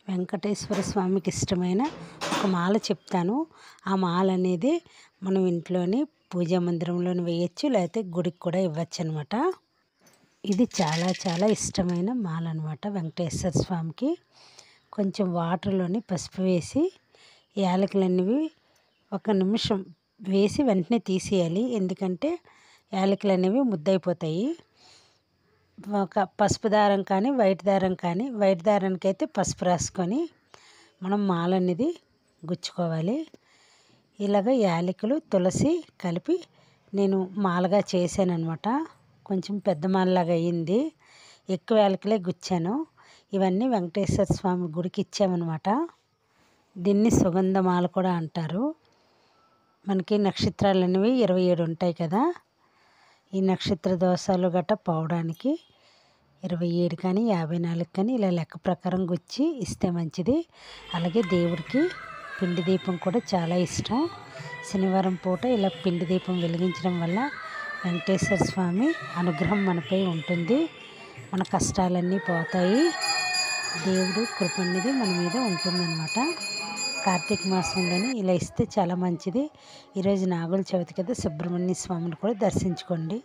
వెంకటేశ్వర స్వామికి ఇష్టమైన ఒక మాల చెప్తాను. ఆ మాల అనేది మనం ఇంట్లోని పూజా మందిరంలోని వేయచ్చు, లేకపోతే గుడికి కూడా ఇవ్వచ్చు అనమాట. ఇది చాలా చాలా ఇష్టమైన మాల అనమాట వెంకటేశ్వర స్వామికి. కొంచెం వాటర్లోని పసుపు వేసి యాలకులనేవి ఒక నిమిషం వేసి వెంటనే తీసేయాలి, ఎందుకంటే యాలకులు అనేవి ముద్దయిపోతాయి. ఒక పసుపు దారం కానీ వైట్ దారం కానీ, వైట్ దారానికి అయితే పసుపు రాసుకొని మనం మాల అనేది గుచ్చుకోవాలి. ఇలాగ యాలకులు తులసి కలిపి నేను మాలగా చేశాను అనమాట. కొంచెం పెద్ద మాలలాగా అయ్యింది, ఎక్కువ యాలకులే గుచ్చాను. ఇవన్నీ వెంకటేశ్వర స్వామి గుడికి ఇచ్చామన్నమాట. దీన్ని సుగంధమాల కూడా అంటారు. మనకి నక్షత్రాలు అనేవి 27 ఉంటాయి కదా, ఈ నక్షత్ర దోషాలు గట్ట పోవడానికి 27 కానీ 54 కానీ ఇలా లెక్క ప్రకారం గుచ్చి ఇస్తే మంచిది. అలాగే దేవుడికి పిండి దీపం కూడా చాలా ఇష్టం. శనివారం పూట ఇలా పిండి దీపం వెలిగించడం వల్ల వెంకటేశ్వర స్వామి అనుగ్రహం మనపై ఉంటుంది, మన కష్టాలన్నీ పోతాయి, దేవుడు కృప అనేది మన మీద ఉంటుందన్నమాట. కార్తీక మాసంలోని ఇలా ఇస్తే చాలా మంచిది. ఈరోజు నాగుల చవితి కదా, సుబ్రహ్మణ్య స్వామిని కూడా దర్శించుకోండి.